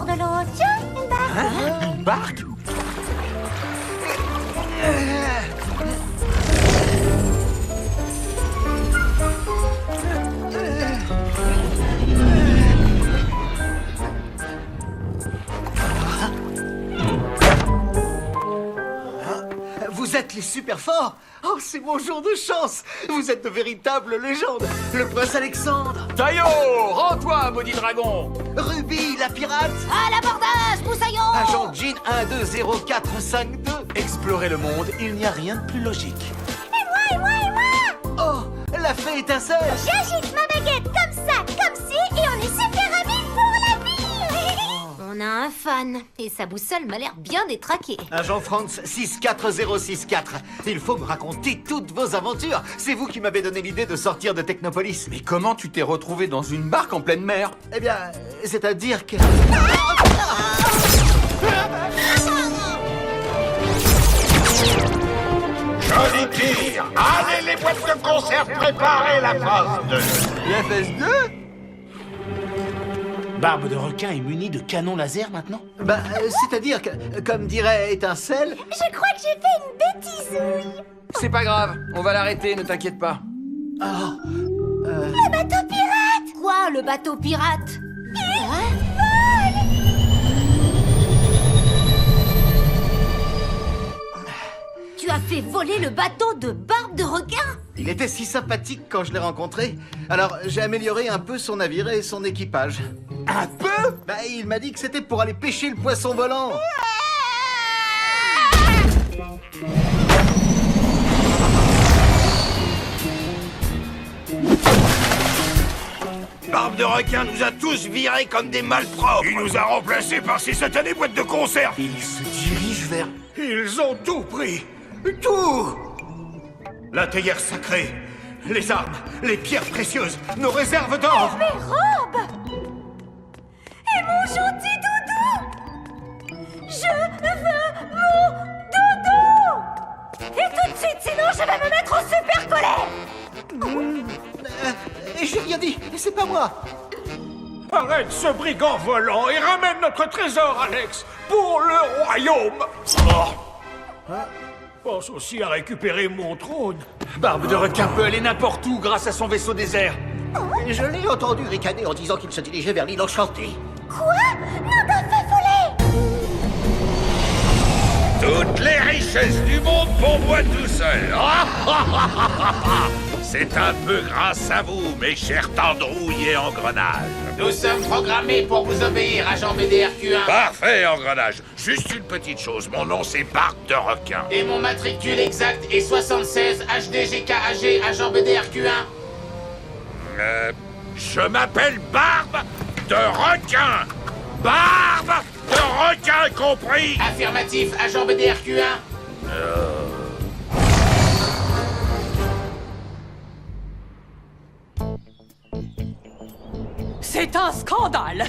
bord de l'eau. Tiens, une barque. Hein? Une barque? Vous êtes les super forts. Oh, c'est mon jour de chance. Vous êtes de véritables légendes. Le prince Alexandre, Taillot, rends-toi, maudit dragon! Ruby, la pirate, À l'abordage, Moussaillon. agent Jean 120452. Explorer le monde, il n'y a rien de plus logique. Et moi. Oh, la fée étincelle. J'agite ma baguette comme ça, comme ci, et on est super amis pour la vie. On a un fan, et sa boussole m'a l'air bien détraquée. Agent Franz 64064. Il faut me raconter toutes vos aventures. C'est vous qui m'avez donné l'idée de sortir de Technopolis. Mais comment tu t'es retrouvé dans une barque en pleine mer? Eh bien, c'est-à-dire que... Joli tir! Allez les boîtes de conserve, préparez la phase 2! La phase 2? Barbe de requin est munie de canons laser maintenant? C'est-à-dire que, comme dirait Étincelle... Je crois que j'ai fait une bêtisouille. C'est pas grave, on va l'arrêter, ne t'inquiète pas. Le bateau pirate. Quoi, le bateau pirate? Tu as fait voler le bateau de Barbe de requin? Il était si sympathique quand je l'ai rencontré. Alors, j'ai amélioré un peu son navire et son équipage. Un peu? Il m'a dit que c'était pour aller pêcher le poisson volant. Barbe de requin nous a tous virés comme des malpropres! Il nous a remplacés par ces satanées boîtes de conserve! Il se dirige vers... Ils ont tout pris! Tout! La théière sacrée, les armes, les pierres précieuses, nos réserves d'or! Mes robes. Et mon gentil doudou. Je veux mon doudou. Et tout de suite, sinon je vais me mettre en super colère. J'ai rien dit, c'est pas moi. Arrête ce brigand volant et ramène notre trésor, Alex, pour le royaume! Pense aussi à récupérer mon trône. Barbe de requin peut aller n'importe où grâce à son vaisseau désert. Je l'ai entendu ricaner en disant qu'il se dirigeait vers l'île enchantée. Quoi? Non, pas fait voler. Toutes les richesses du monde pour moi tout seul. C'est un peu grâce à vous, mes chers tendrouilles et engrenages. Nous sommes programmés pour vous obéir, agent BDRQ1. Parfait, engrenage. Juste une petite chose, mon nom c'est Barbe de requin. Et mon matricule exact est 76 HDGKAG, agent BDRQ1. Je m'appelle Barbe de requin. Barbe de requin, compris? Affirmatif, agent BDRQ1. C'est un scandale!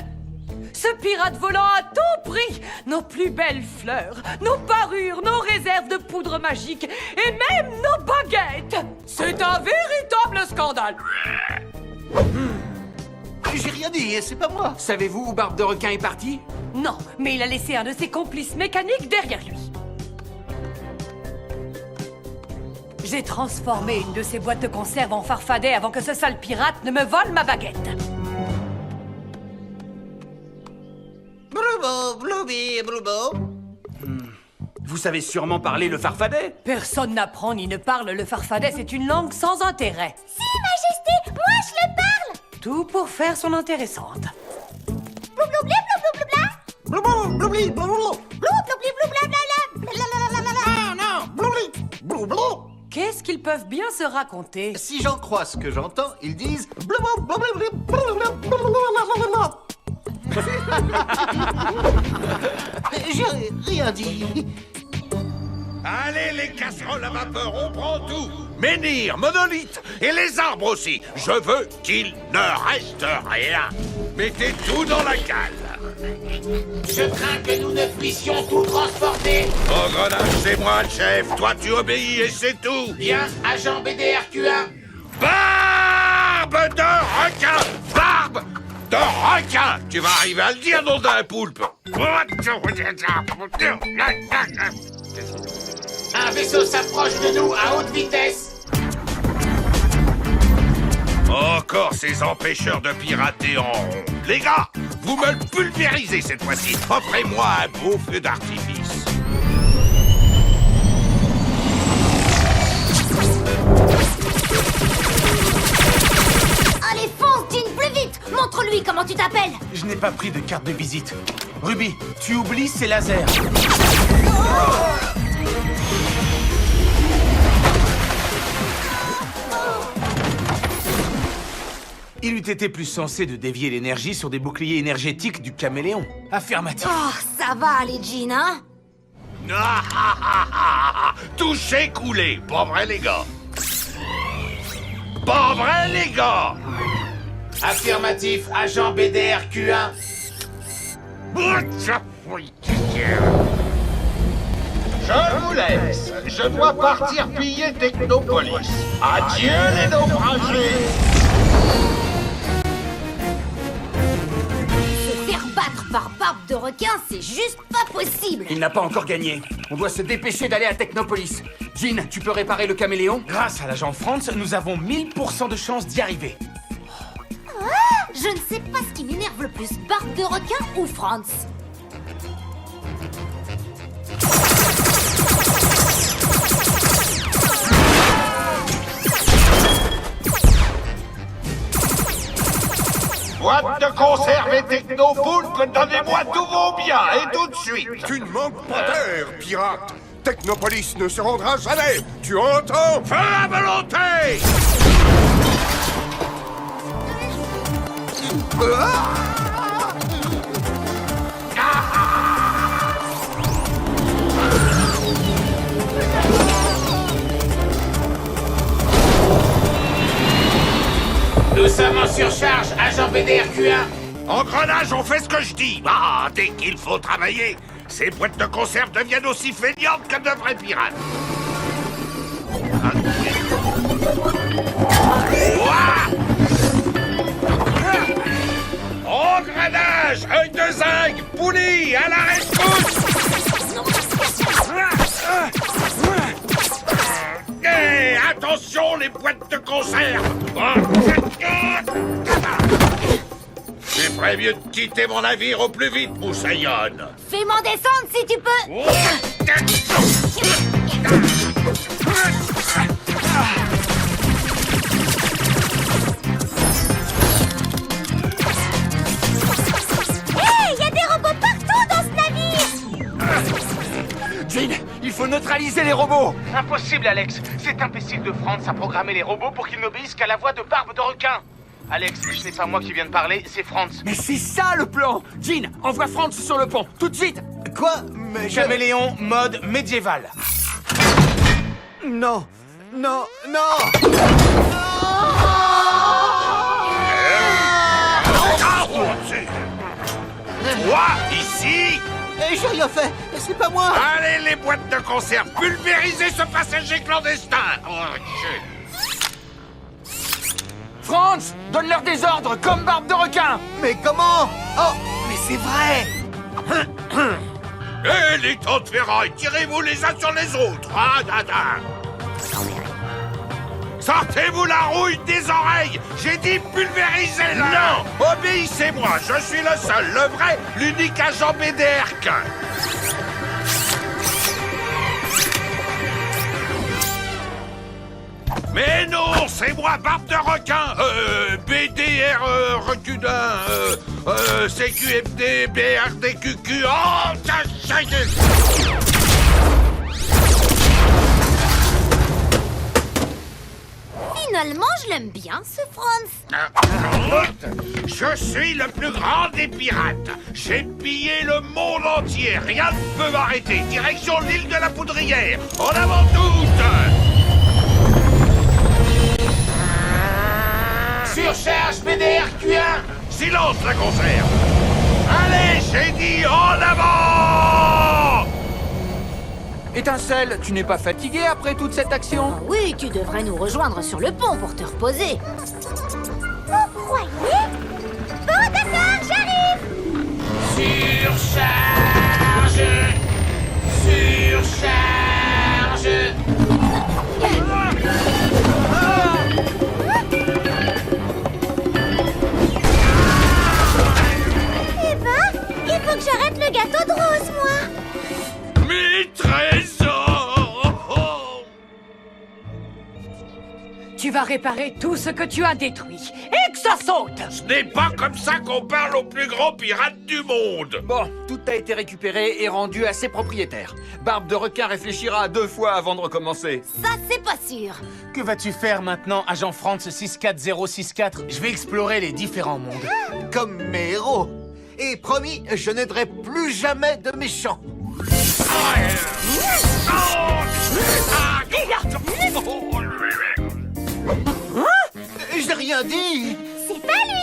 Ce pirate volant a tout pris! Nos plus belles fleurs, nos parures, nos réserves de poudre magique et même nos baguettes! C'est un véritable scandale! J'ai rien dit, c'est pas moi. Savez-vous où Barbe de requin est parti? Non, mais il a laissé un de ses complices mécaniques derrière lui. J'ai transformé une de ces boîtes de conserve en farfadet avant que ce sale pirate ne me vole ma baguette. Bloubo, bloubi, bloubo. Vous savez sûrement parler le farfadet? Personne n'apprend ni ne parle le farfadet, c'est une langue sans intérêt. Si, Majesté, moi je le parle. Tout pour faire son intéressante. Bloubloublé, bloublou, Bloubo, bloubli, bloublou. Qu'est-ce qu'ils peuvent bien se raconter? Si j'en crois ce que j'entends, ils disent... Bloubo, bloubli, bloublou. J'ai rien dit. Allez, les casseroles à vapeur, on prend tout. Menhir, monolithe et les arbres aussi. Je veux qu'il ne reste rien. Mettez tout dans la cale. Je crains que nous ne puissions tout transporter. Engrenage, c'est moi le chef. Toi, tu obéis et c'est tout. Bien, agent BDRQ1. Barbe de requin! Barbe de requin. Tu vas arriver à le dire, nom d'un poulpe. Un vaisseau s'approche de nous à haute vitesse. Encore ces empêcheurs de pirater en rond. Les gars, vous me le pulvérisez cette fois-ci. Offrez-moi un beau feu d'artifice. Allez, fonce, Jean, plus vite! Montre-lui comment tu t'appelles! Je n'ai pas pris de carte de visite. Ruby, tu oublies ces lasers. Il eût été plus sensé de dévier l'énergie sur des boucliers énergétiques du caméléon. Affirmatif. Oh, ça va aller, Jean, hein? Touché, coulé. Pas vrai, les gars? Pas vrai, les gars? Affirmatif, agent BDRQ1. Je vous laisse. Je dois partir piller Technopolis. Adieu, les naufragés. Se faire battre par Barbe de Requin, c'est juste pas possible! Il n'a pas encore gagné. On doit se dépêcher d'aller à Technopolis. Jean, tu peux réparer le caméléon? Grâce à l'agent Franz, nous avons 1000% de chance d'y arriver. Je ne sais pas ce qui m'énerve le plus, Barbe de Requin ou Franz. Boîte de conserve et technopoulpe, donnez-moi tous vos biens et tout de suite. Tu ne manques pas d'air, pirate. Technopolis ne se rendra jamais. Tu entends? Feu à volonté. Nous sommes en surcharge, agent BDRQ1. Engrenage, on fait ce que je dis. Ah, dès qu'il faut travailler, ces boîtes de conserve deviennent aussi feignantes que de vrais pirates. Engrenage, œil de zinc, poulie, à la rescousse. Hé, attention, les boîtes de conserve. Tu ferais mieux de quitter mon navire au plus vite, Moussaillon. Fais-moi descendre si tu peux! Hé, y a des robots partout dans ce navire! Jean, il faut neutraliser les robots. Impossible, Alex. C'est imbécile de Franz à programmer les robots pour qu'ils n'obéissent qu'à la voix de Barbe de Requin. Alex, ce n'est pas moi qui viens de parler, c'est Franz. Mais c'est ça le plan. Jean, envoie Franz sur le pont, tout de suite. Quoi? Mais Caméléon, mode médiéval. Non! Non! Non! Toi, ici. Eh, j'ai rien fait! C'est pas moi! Allez, les boîtes de conserve, pulvérisez ce passager clandestin. Oh, shit. Franz, donne-leur des ordres comme Barbe de Requin. Mais comment? Oh! Mais c'est vrai. Hé, les temps de ferraille, tirez-vous les uns sur les autres. Ah, dada. Sortez-vous la rouille des oreilles. J'ai dit pulvérisez-la. Non, obéissez-moi. Je suis le seul, le vrai, l'unique agent BDRQ. Mais non, c'est moi, Barbe de Requin, BDR Recudin, CQFD, BRDQQ, oh, ça. Finalement, je l'aime bien, ce Franz. Je suis le plus grand des pirates. J'ai pillé le monde entier. Rien ne peut m'arrêter. Direction l'île de la Poudrière. En avant toute. Surcharge BDRQ1. Silence, la conserve. Allez, j'ai dit en avant. Étincelle, tu n'es pas fatigué après toute cette action? Oui, tu devrais nous rejoindre sur le pont pour te reposer. Vous croyez? Bon, d'accord. Surcharge. Surcharge. Eh ben, il faut que j'arrête le gâteau de rose, moi. Mes trésors! Tu vas réparer tout ce que tu as détruit. Et que ça saute! Ce n'est pas comme ça qu'on parle au plus grand pirate du monde! Bon, tout a été récupéré et rendu à ses propriétaires. Barbe de requin réfléchira à 2 fois avant de recommencer. Ça, c'est pas sûr. Que vas-tu faire maintenant, agent France 64064? Je vais explorer les différents mondes. Comme mes héros. Et promis, je n'aiderai plus jamais de méchants. J'ai rien dit. C'est pas lui.